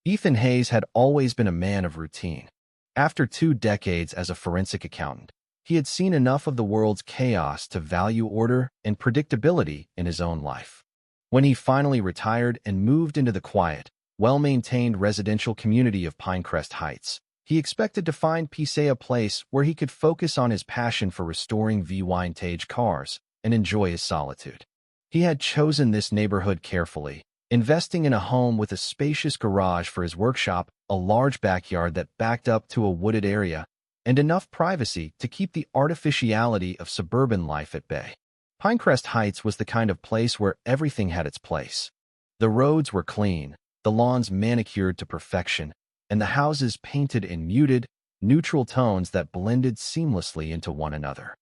Ethan Hayes had always been a man of routine. After 2 decades as a forensic accountant, he had seen enough of the world's chaos to value order and predictability in his own life. When he finally retired and moved into the quiet, well-maintained residential community of Pinecrest Heights, he expected to find peace, a place where he could focus on his passion for restoring vintage cars and enjoy his solitude. He had chosen this neighborhood carefully, investing in a home with a spacious garage for his workshop, a large backyard that backed up to a wooded area, and enough privacy to keep the artificiality of suburban life at bay. Pinecrest Heights was the kind of place where everything had its place. The roads were clean, the lawns manicured to perfection, and the houses painted in muted, neutral tones that blended seamlessly into one another.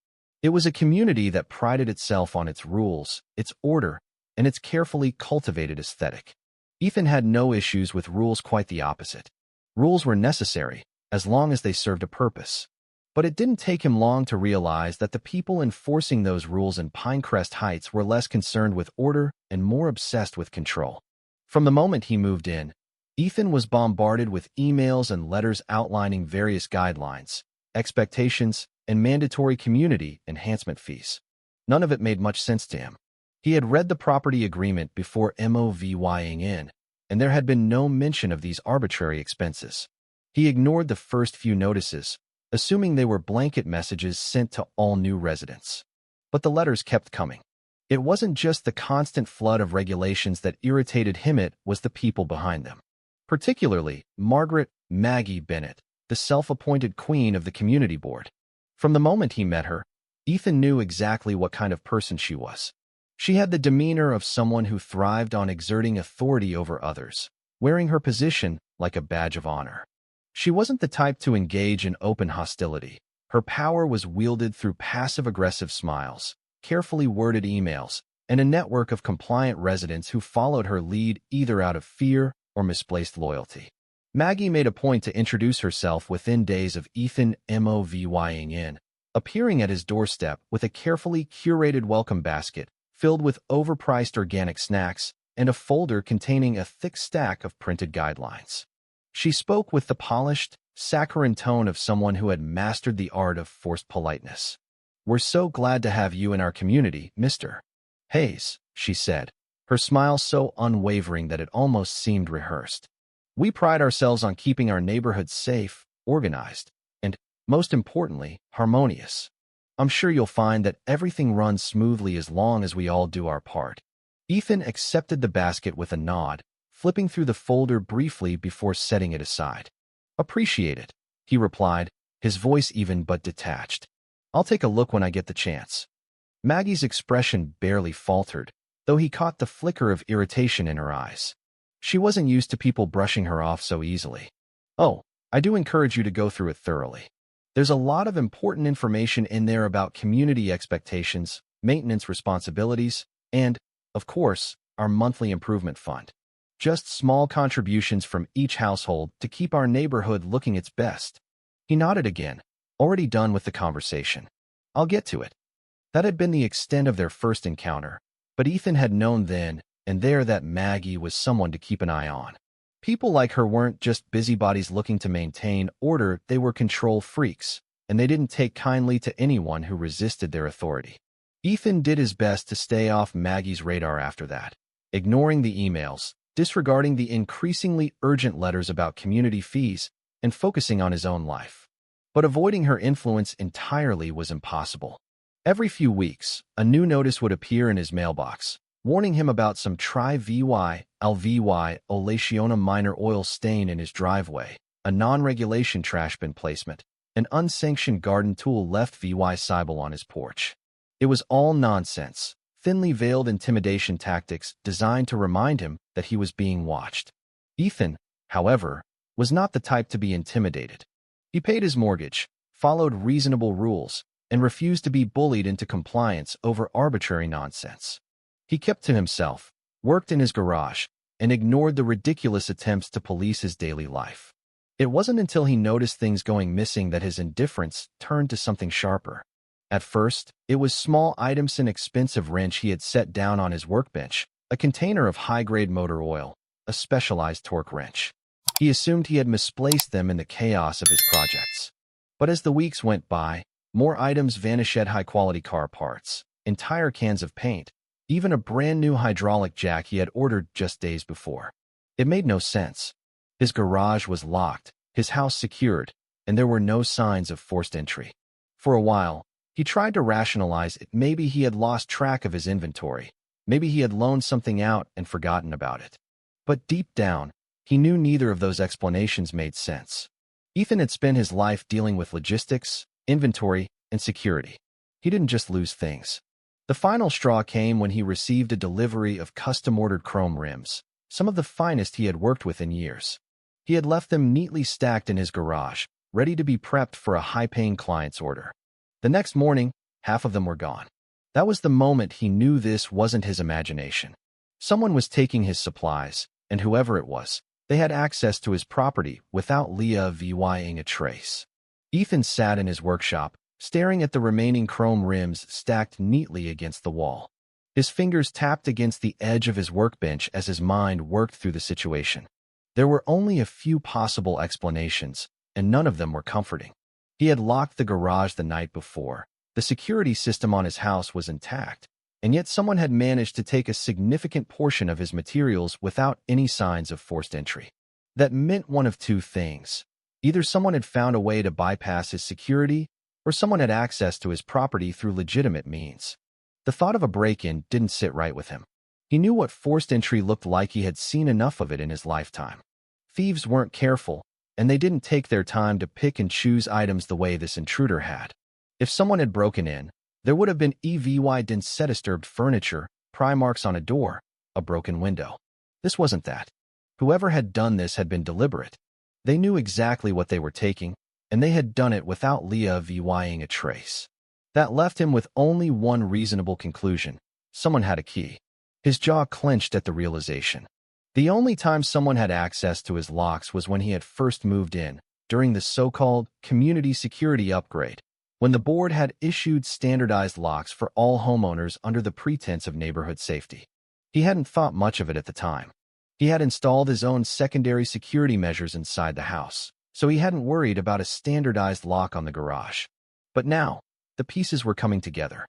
It was a community that prided itself on its rules, its order, and its carefully cultivated aesthetic. Ethan had no issues with rules, quite the opposite. Rules were necessary, as long as they served a purpose. But it didn't take him long to realize that the people enforcing those rules in Pinecrest Heights were less concerned with order and more obsessed with control. From the moment he moved in, Ethan was bombarded with emails and letters outlining various guidelines, expectations, and mandatory community enhancement fees. None of it made much sense to him. He had read the property agreement before moving in, and there had been no mention of these arbitrary expenses. He ignored the first few notices, assuming they were blanket messages sent to all new residents. But the letters kept coming. It wasn't just the constant flood of regulations that irritated him, it was the people behind them. Particularly, Maggie Bennett, the self-appointed queen of the community board. From the moment he met her, Ethan knew exactly what kind of person she was. She had the demeanor of someone who thrived on exerting authority over others, wearing her position like a badge of honor. She wasn't the type to engage in open hostility. Her power was wielded through passive-aggressive smiles, carefully worded emails, and a network of compliant residents who followed her lead either out of fear or misplaced loyalty. Maggie made a point to introduce herself within days of Ethan moving in, appearing at his doorstep with a carefully curated welcome basket filled with overpriced organic snacks and a folder containing a thick stack of printed guidelines. She spoke with the polished, saccharine tone of someone who had mastered the art of forced politeness. "We're so glad to have you in our community, Mr. Hayes," she said, her smile so unwavering that it almost seemed rehearsed. "We pride ourselves on keeping our neighborhood safe, organized, and, most importantly, harmonious. I'm sure you'll find that everything runs smoothly as long as we all do our part." Ethan accepted the basket with a nod, flipping through the folder briefly before setting it aside. "Appreciate it," he replied, his voice even but detached. "I'll take a look when I get the chance." Maggie's expression barely faltered, though he caught the flicker of irritation in her eyes. She wasn't used to people brushing her off so easily. "Oh, I do encourage you to go through it thoroughly. There's a lot of important information in there about community expectations, maintenance responsibilities, and, of course, our monthly improvement fund. Just small contributions from each household to keep our neighborhood looking its best." He nodded again, already done with the conversation. "I'll get to it." That had been the extent of their first encounter, but Ethan had known then and there that Maggie was someone to keep an eye on. People like her weren't just busybodies looking to maintain order, they were control freaks, and they didn't take kindly to anyone who resisted their authority. Ethan did his best to stay off Maggie's radar after that, ignoring the emails, disregarding the increasingly urgent letters about community fees, and focusing on his own life. But avoiding her influence entirely was impossible. Every few weeks, a new notice would appear in his mailbox, warning him about some tri-olation minor oil stain in his driveway, a non-regulation trash bin placement, an unsanctioned garden tool left Cybele on his porch. It was all nonsense, thinly veiled intimidation tactics designed to remind him that he was being watched. Ethan, however, was not the type to be intimidated. He paid his mortgage, followed reasonable rules, and refused to be bullied into compliance over arbitrary nonsense. He kept to himself, worked in his garage, and ignored the ridiculous attempts to police his daily life. It wasn't until he noticed things going missing that his indifference turned to something sharper. At first, it was small items, an expensive wrench he had set down on his workbench, a container of high-grade motor oil, a specialized torque wrench. He assumed he had misplaced them in the chaos of his projects. But as the weeks went by, more items vanished: high-quality car parts, entire cans of paint, even a brand-new hydraulic jack he had ordered just days before. It made no sense. His garage was locked, his house secured, and there were no signs of forced entry. For a while, he tried to rationalize it. Maybe he had lost track of his inventory. Maybe he had loaned something out and forgotten about it. But deep down, he knew neither of those explanations made sense. Ethan had spent his life dealing with logistics, inventory, and security. He didn't just lose things. The final straw came when he received a delivery of custom-ordered chrome rims, some of the finest he had worked with in years. He had left them neatly stacked in his garage, ready to be prepped for a high-paying client's order. The next morning, half of them were gone. That was the moment he knew this wasn't his imagination. Someone was taking his supplies, and whoever it was, they had access to his property without leaving a trace. Ethan sat in his workshop, staring at the remaining chrome rims stacked neatly against the wall. His fingers tapped against the edge of his workbench as his mind worked through the situation. There were only a few possible explanations, and none of them were comforting. He had locked the garage the night before. The security system on his house was intact, and yet someone had managed to take a significant portion of his materials without any signs of forced entry. That meant one of two things. Either someone had found a way to bypass his security, or someone had access to his property through legitimate means. The thought of a break-in didn't sit right with him. He knew what forced entry looked like. He had seen enough of it in his lifetime. Thieves weren't careful, and they didn't take their time to pick and choose items the way this intruder had. If someone had broken in, there would have been disturbed furniture, pry marks on a door, a broken window. This wasn't that. Whoever had done this had been deliberate. They knew exactly what they were taking, and they had done it without leaving a trace. That left him with only one reasonable conclusion: someone had a key. His jaw clenched at the realization. The only time someone had access to his locks was when he had first moved in, during the so-called community security upgrade, when the board had issued standardized locks for all homeowners under the pretense of neighborhood safety. He hadn't thought much of it at the time. He had installed his own secondary security measures inside the house, so he hadn't worried about a standardized lock on the garage. But now, the pieces were coming together.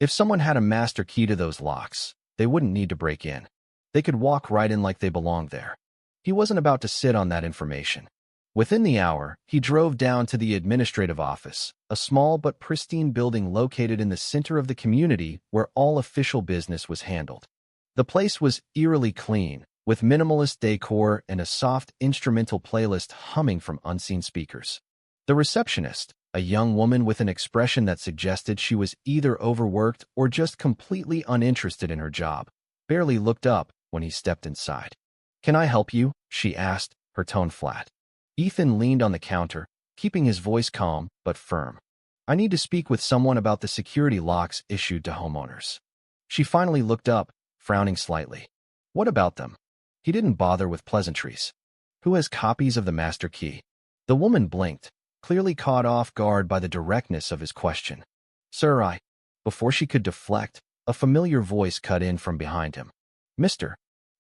If someone had a master key to those locks, they wouldn't need to break in. They could walk right in like they belonged there. He wasn't about to sit on that information. Within the hour, he drove down to the administrative office, a small but pristine building located in the center of the community where all official business was handled. The place was eerily clean, with minimalist decor and a soft instrumental playlist humming from unseen speakers. The receptionist, a young woman with an expression that suggested she was either overworked or just completely uninterested in her job, barely looked up when he stepped inside. "Can I help you?" she asked, her tone flat. Ethan leaned on the counter, keeping his voice calm but firm. "I need to speak with someone about the security locks issued to homeowners." She finally looked up, frowning slightly. "What about them?" He didn't bother with pleasantries. "Who has copies of the master key?" The woman blinked, clearly caught off guard by the directness of his question. "Sir, Before she could deflect, a familiar voice cut in from behind him. "Mr.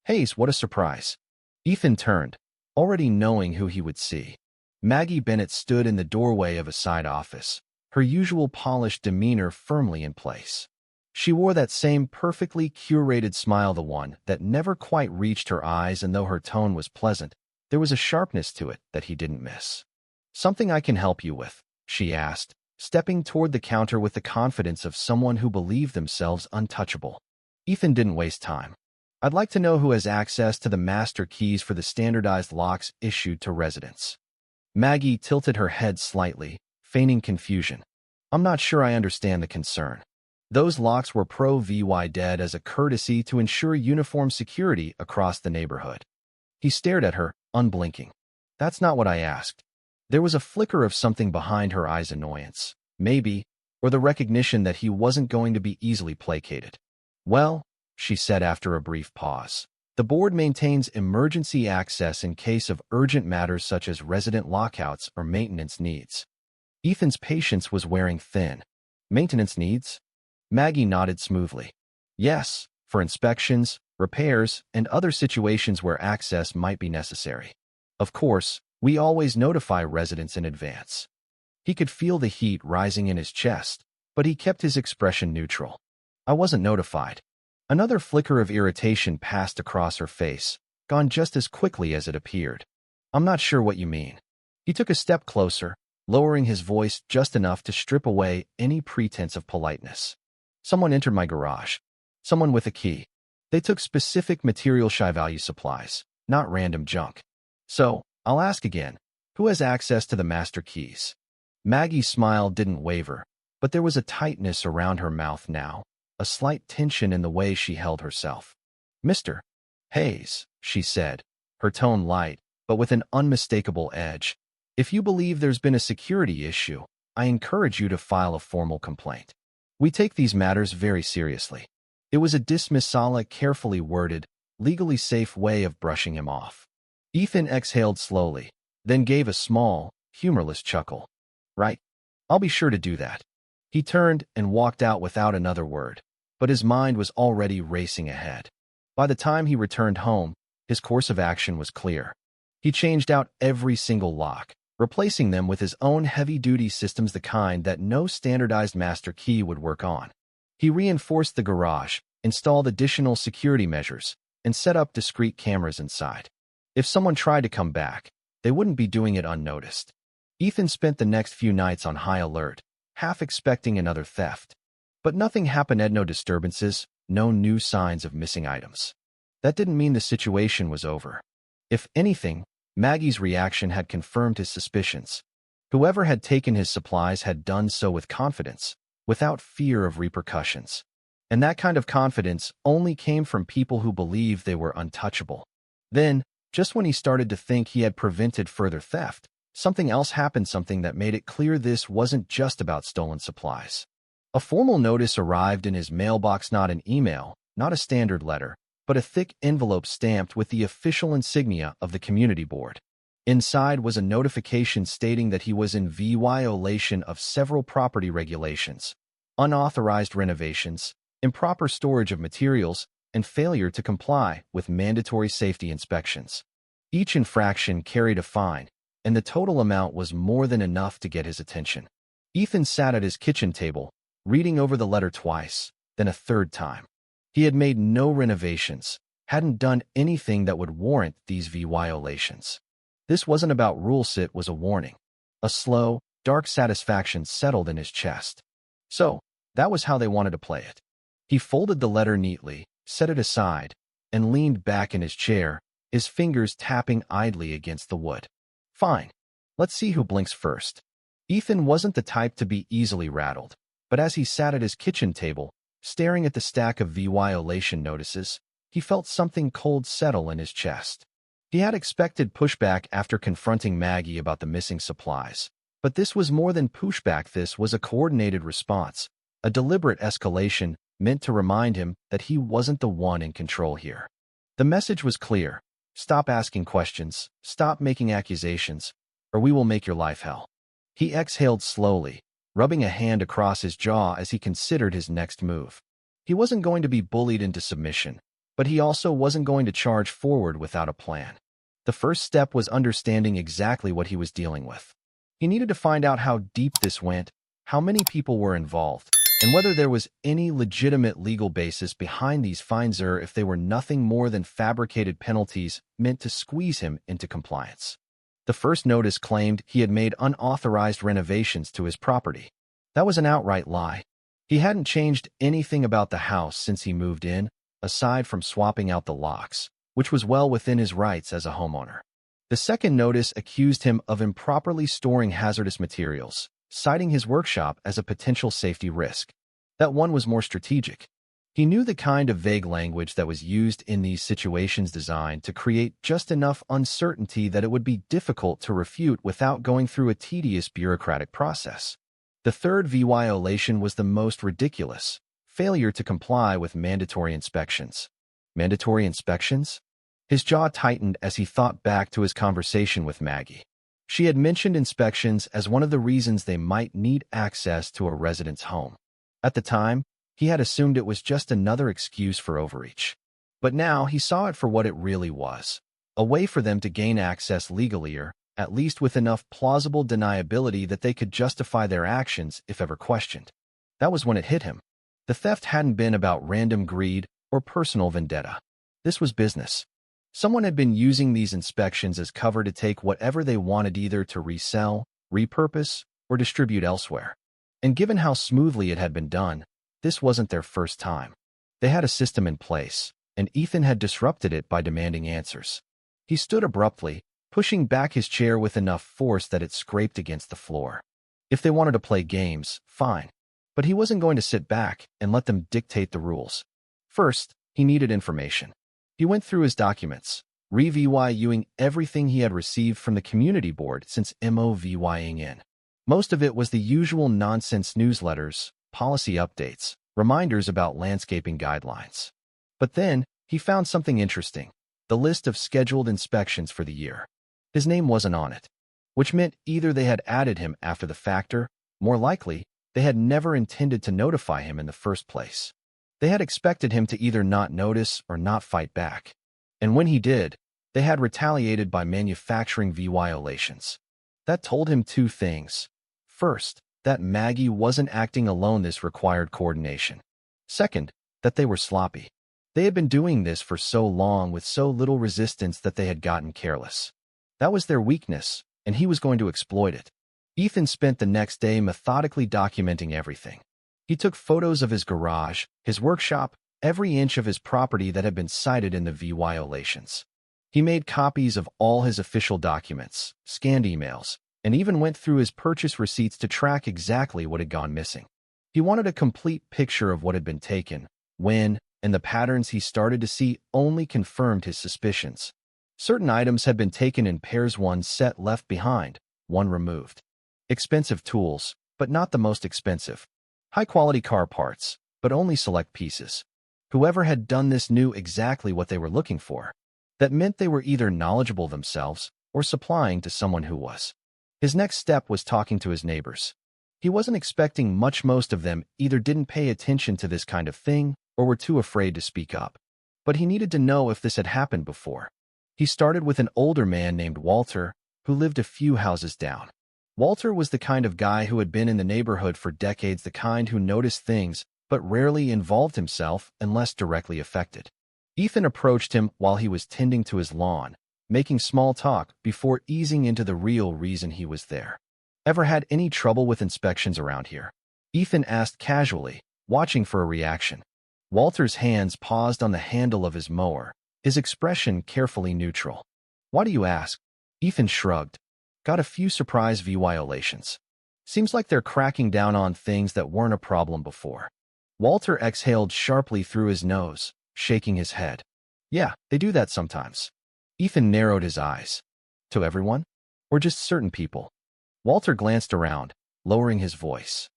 Hayes, what a surprise." Ethan turned, already knowing who he would see. Maggie Bennett stood in the doorway of a side office, her usual polished demeanor firmly in place. She wore that same perfectly curated smile, the one that never quite reached her eyes, and though her tone was pleasant, there was a sharpness to it that he didn't miss. "Something I can help you with?" she asked, stepping toward the counter with the confidence of someone who believed themselves untouchable. Ethan didn't waste time. "I'd like to know who has access to the master keys for the standardized locks issued to residents." Maggie tilted her head slightly, feigning confusion. "I'm not sure I understand the concern. Those locks were provided as a courtesy to ensure uniform security across the neighborhood." He stared at her, unblinking. "That's not what I asked." There was a flicker of something behind her eyes: annoyance, maybe, or the recognition that he wasn't going to be easily placated. "Well," she said after a brief pause, "the board maintains emergency access in case of urgent matters such as resident lockouts or maintenance needs." Ethan's patience was wearing thin. "Maintenance needs?" Maggie nodded smoothly. "Yes, for inspections, repairs, and other situations where access might be necessary." Of course, we always notify residents in advance. He could feel the heat rising in his chest, but he kept his expression neutral. I wasn't notified. Another flicker of irritation passed across her face, gone just as quickly as it appeared. I'm not sure what you mean. He took a step closer, lowering his voice just enough to strip away any pretense of politeness. Someone entered my garage. Someone with a key. They took specific material high-value supplies, not random junk. So, I'll ask again, who has access to the master keys? Maggie's smile didn't waver, but there was a tightness around her mouth now, a slight tension in the way she held herself. Mr. Hayes, she said, her tone light, but with an unmistakable edge. If you believe there's been a security issue, I encourage you to file a formal complaint. We take these matters very seriously. It was a dismissal, a carefully worded, legally safe way of brushing him off. Ethan exhaled slowly, then gave a small, humorless chuckle. Right. I'll be sure to do that. He turned and walked out without another word, but his mind was already racing ahead. By the time he returned home, his course of action was clear. He changed out every single lock, replacing them with his own heavy-duty systems, the kind that no standardized master key would work on. He reinforced the garage, installed additional security measures, and set up discrete cameras inside. If someone tried to come back, they wouldn't be doing it unnoticed. Ethan spent the next few nights on high alert, half expecting another theft. But nothing happened. No disturbances, no new signs of missing items. That didn't mean the situation was over. If anything, Maggie's reaction had confirmed his suspicions. Whoever had taken his supplies had done so with confidence, without fear of repercussions. And that kind of confidence only came from people who believed they were untouchable. Then, just when he started to think he had prevented further theft, something else happened, something that made it clear this wasn't just about stolen supplies. A formal notice arrived in his mailbox, not an email, not a standard letter, but a thick envelope stamped with the official insignia of the community board. Inside was a notification stating that he was in violation of several property regulations, unauthorized renovations, improper storage of materials, and failure to comply with mandatory safety inspections. Each infraction carried a fine, and the total amount was more than enough to get his attention. Ethan sat at his kitchen table, reading over the letter twice, then a third time. He had made no renovations, hadn't done anything that would warrant these violations. This wasn't about rules, it was a warning. A slow, dark satisfaction settled in his chest. So, that was how they wanted to play it. He folded the letter neatly, set it aside, and leaned back in his chair, his fingers tapping idly against the wood. Fine. Let's see who blinks first. Ethan wasn't the type to be easily rattled, but as he sat at his kitchen table, staring at the stack of violation notices, he felt something cold settle in his chest. He had expected pushback after confronting Maggie about the missing supplies, but this was more than pushback. This was a coordinated response, a deliberate escalation meant to remind him that he wasn't the one in control here. The message was clear. Stop asking questions, stop making accusations, or we will make your life hell. He exhaled slowly, rubbing a hand across his jaw as he considered his next move. He wasn't going to be bullied into submission, but he also wasn't going to charge forward without a plan. The first step was understanding exactly what he was dealing with. He needed to find out how deep this went, how many people were involved, and whether there was any legitimate legal basis behind these fines, or if they were nothing more than fabricated penalties meant to squeeze him into compliance. The first notice claimed he had made unauthorized renovations to his property. That was an outright lie. He hadn't changed anything about the house since he moved in, aside from swapping out the locks, which was well within his rights as a homeowner. The second notice accused him of improperly storing hazardous materials, citing his workshop as a potential safety risk. That one was more strategic. He knew the kind of vague language that was used in these situations, designed to create just enough uncertainty that it would be difficult to refute without going through a tedious bureaucratic process. The third violation was the most ridiculous: failure to comply with mandatory inspections. Mandatory inspections? His jaw tightened as he thought back to his conversation with Maggie. She had mentioned inspections as one of the reasons they might need access to a resident's home. At the time, he had assumed it was just another excuse for overreach. But now he saw it for what it really was: a way for them to gain access legally or, at least with enough plausible deniability that they could justify their actions if ever questioned. That was when it hit him. The theft hadn't been about random greed or personal vendetta. This was business. Someone had been using these inspections as cover to take whatever they wanted, either to resell, repurpose, or distribute elsewhere. And given how smoothly it had been done, this wasn't their first time. They had a system in place, and Ethan had disrupted it by demanding answers. He stood abruptly, pushing back his chair with enough force that it scraped against the floor. If they wanted to play games, fine. But he wasn't going to sit back and let them dictate the rules. First, he needed information. He went through his documents, reviewing everything he had received from the community board since moving in. Most of it was the usual nonsense newsletters, policy updates, reminders about landscaping guidelines. But then, he found something interesting: the list of scheduled inspections for the year. His name wasn't on it, which meant either they had added him after the fact or, more likely, they had never intended to notify him in the first place. They had expected him to either not notice or not fight back. And when he did, they had retaliated by manufacturing violations. That told him two things. First, that Maggie wasn't acting alone. This required coordination. Second, that they were sloppy. They had been doing this for so long with so little resistance that they had gotten careless. That was their weakness, and he was going to exploit it. Ethan spent the next day methodically documenting everything. He took photos of his garage, his workshop, every inch of his property that had been cited in the violations. He made copies of all his official documents, scanned emails, and even went through his purchase receipts to track exactly what had gone missing. He wanted a complete picture of what had been taken, when, and the patterns he started to see only confirmed his suspicions. Certain items had been taken in pairs, one set left behind, one removed. Expensive tools, but not the most expensive. High-quality car parts, but only select pieces. Whoever had done this knew exactly what they were looking for. That meant they were either knowledgeable themselves or supplying to someone who was. His next step was talking to his neighbors. He wasn't expecting much. Most of them either didn't pay attention to this kind of thing or were too afraid to speak up. But he needed to know if this had happened before. He started with an older man named Walter, who lived a few houses down. Walter was the kind of guy who had been in the neighborhood for decades, the kind who noticed things but rarely involved himself unless directly affected. Ethan approached him while he was tending to his lawn, making small talk before easing into the real reason he was there. "Ever had any trouble with inspections around here?" Ethan asked casually, watching for a reaction. Walter's hands paused on the handle of his mower, his expression carefully neutral. "Why do you ask?" Ethan shrugged. "Got a few surprise violations. Seems like they're cracking down on things that weren't a problem before." Walter exhaled sharply through his nose, shaking his head. "Yeah, they do that sometimes." Ethan narrowed his eyes. "To everyone? Or just certain people?" Walter glanced around, lowering his voice.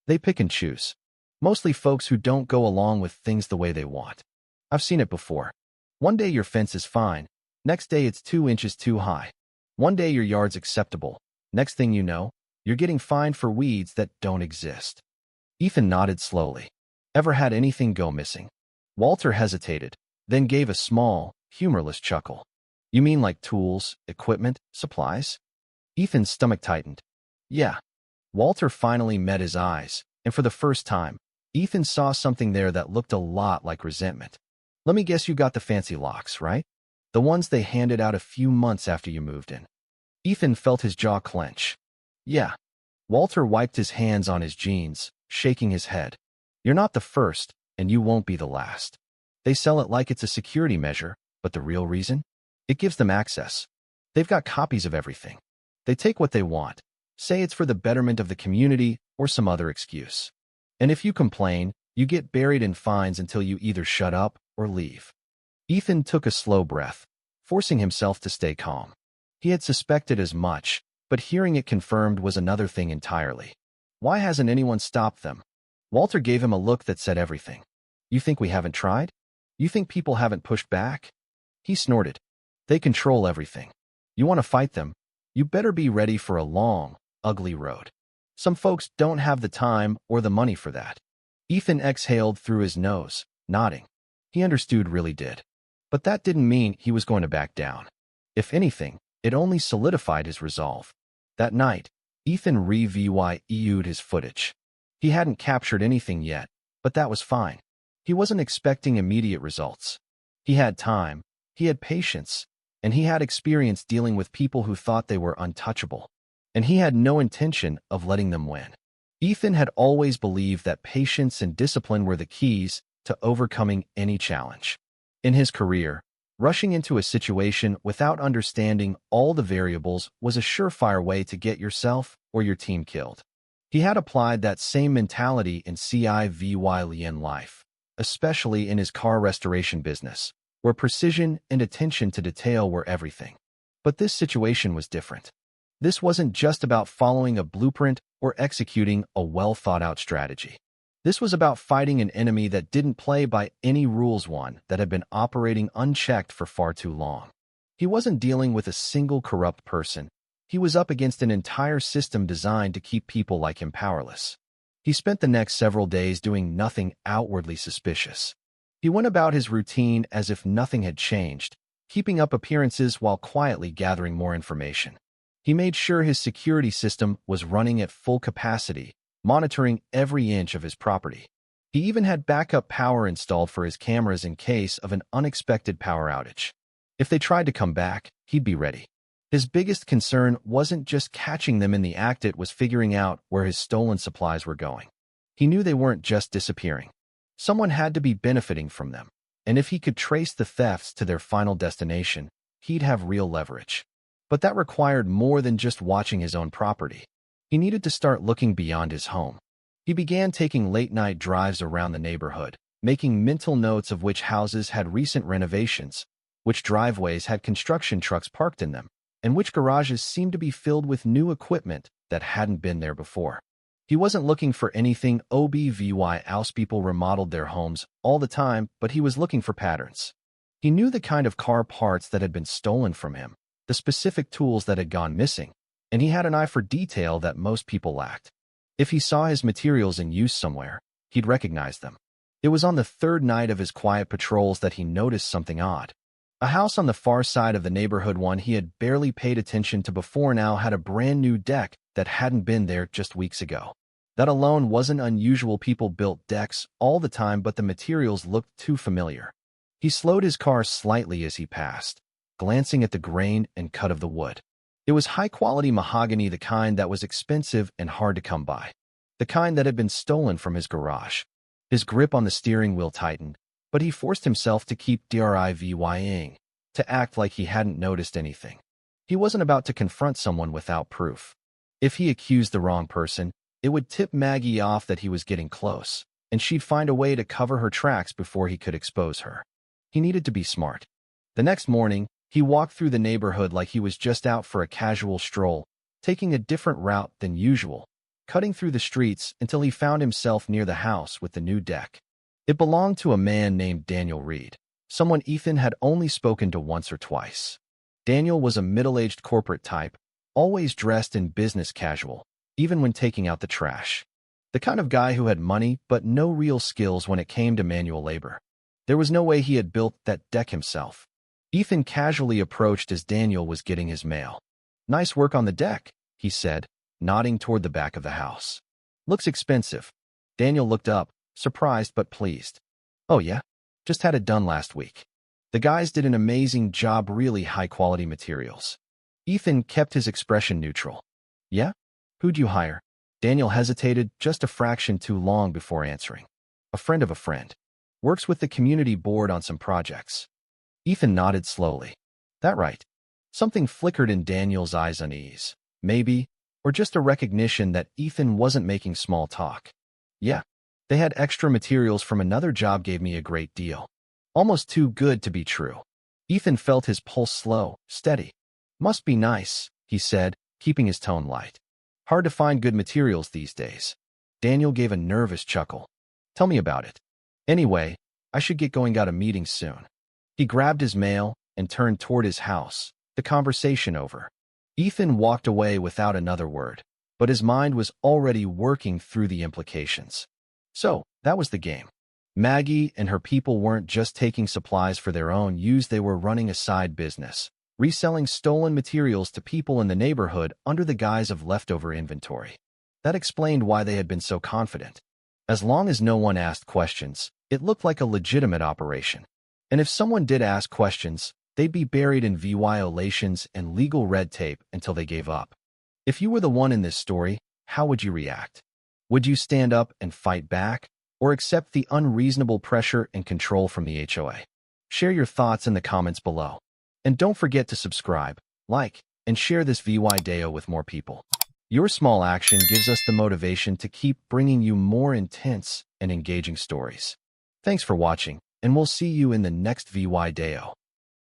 "They pick and choose. Mostly folks who don't go along with things the way they want. I've seen it before. One day your fence is fine, next day it's 2 inches too high. One day your yard's acceptable, next thing you know, you're getting fined for weeds that don't exist." Ethan nodded slowly. "Ever had anything go missing?" Walter hesitated, then gave a small, humorless chuckle. "You mean like tools, equipment, supplies?" Ethan's stomach tightened. "Yeah." Walter finally met his eyes, and for the first time, Ethan saw something there that looked a lot like resentment. "Let me guess, you got the fancy locks, right? The ones they handed out a few months after you moved in." Ethan felt his jaw clench. "Yeah." Walter wiped his hands on his jeans, shaking his head. "You're not the first, and you won't be the last. They sell it like it's a security measure, but the real reason? It gives them access. They've got copies of everything. They take what they want, say it's for the betterment of the community or some other excuse. And if you complain, you get buried in fines until you either shut up or leave." Ethan took a slow breath, forcing himself to stay calm. He had suspected as much, but hearing it confirmed was another thing entirely. "Why hasn't anyone stopped them?" Walter gave him a look that said everything. "You think we haven't tried? You think people haven't pushed back?" He snorted. "They control everything. You want to fight them? You better be ready for a long, ugly road. Some folks don't have the time or the money for that." Ethan exhaled through his nose, nodding. He understood, really did. But that didn't mean he was going to back down. If anything, it only solidified his resolve. That night, Ethan reviewed his footage. He hadn't captured anything yet, but that was fine. He wasn't expecting immediate results. He had time, he had patience, and he had experience dealing with people who thought they were untouchable. And he had no intention of letting them win. Ethan had always believed that patience and discipline were the keys to overcoming any challenge. In his career, rushing into a situation without understanding all the variables was a surefire way to get yourself or your team killed. He had applied that same mentality in civil life, especially in his car restoration business, where precision and attention to detail were everything. But this situation was different. This wasn't just about following a blueprint or executing a well-thought-out strategy. This was about fighting an enemy that didn't play by any rules, one that had been operating unchecked for far too long. He wasn't dealing with a single corrupt person. He was up against an entire system designed to keep people like him powerless. He spent the next several days doing nothing outwardly suspicious. He went about his routine as if nothing had changed, keeping up appearances while quietly gathering more information. He made sure his security system was running at full capacity, monitoring every inch of his property. He even had backup power installed for his cameras in case of an unexpected power outage. If they tried to come back, he'd be ready. His biggest concern wasn't just catching them in the act, it was figuring out where his stolen supplies were going. He knew they weren't just disappearing. Someone had to be benefiting from them, and if he could trace the thefts to their final destination, he'd have real leverage. But that required more than just watching his own property. He needed to start looking beyond his home. He began taking late-night drives around the neighborhood, making mental notes of which houses had recent renovations, which driveways had construction trucks parked in them, and which garages seemed to be filled with new equipment that hadn't been there before. He wasn't looking for anything obvious. People remodeled their homes all the time, but he was looking for patterns. He knew the kind of car parts that had been stolen from him, the specific tools that had gone missing, and he had an eye for detail that most people lacked. If he saw his materials in use somewhere, he'd recognize them. It was on the third night of his quiet patrols that he noticed something odd. A house on the far side of the neighborhood, one he had barely paid attention to before, now had a brand new deck that hadn't been there just weeks ago. That alone wasn't unusual. People built decks all the time, but the materials looked too familiar. He slowed his car slightly as he passed, glancing at the grain and cut of the wood. It was high-quality mahogany, the kind that was expensive and hard to come by. The kind that had been stolen from his garage. His grip on the steering wheel tightened, but he forced himself to keep driving, to act like he hadn't noticed anything. He wasn't about to confront someone without proof. If he accused the wrong person, it would tip Maggie off that he was getting close, and she'd find a way to cover her tracks before he could expose her. He needed to be smart. The next morning, he walked through the neighborhood like he was just out for a casual stroll, taking a different route than usual, cutting through the streets until he found himself near the house with the new deck. It belonged to a man named Daniel Reed, someone Ethan had only spoken to once or twice. Daniel was a middle-aged corporate type, always dressed in business casual, even when taking out the trash. The kind of guy who had money but no real skills when it came to manual labor. There was no way he had built that deck himself. Ethan casually approached as Daniel was getting his mail. "Nice work on the deck," he said, nodding toward the back of the house. "Looks expensive." Daniel looked up, surprised but pleased. "Oh yeah? Just had it done last week. The guys did an amazing job, really high-quality materials." Ethan kept his expression neutral. "Yeah? Who'd you hire?" Daniel hesitated just a fraction too long before answering. "A friend of a friend. Works with the community board on some projects." Ethan nodded slowly. "That right?" Something flickered in Daniel's eyes, unease, maybe, or just a recognition that Ethan wasn't making small talk. "Yeah. They had extra materials from another job, gave me a great deal. Almost too good to be true." Ethan felt his pulse slow, steady. "Must be nice," he said, keeping his tone light. "Hard to find good materials these days." Daniel gave a nervous chuckle. "Tell me about it. Anyway, I should get going, got a meeting soon." He grabbed his mail and turned toward his house, the conversation over. Ethan walked away without another word, but his mind was already working through the implications. So, that was the game. Maggie and her people weren't just taking supplies for their own use, they were running a side business, reselling stolen materials to people in the neighborhood under the guise of leftover inventory. That explained why they had been so confident. As long as no one asked questions, it looked like a legitimate operation. And if someone did ask questions, they'd be buried in violations and legal red tape until they gave up. If you were the one in this story, how would you react? Would you stand up and fight back, or accept the unreasonable pressure and control from the HOA? Share your thoughts in the comments below. And don't forget to subscribe, like, and share this video with more people. Your small action gives us the motivation to keep bringing you more intense and engaging stories. Thanks for watching, and we'll see you in the next video.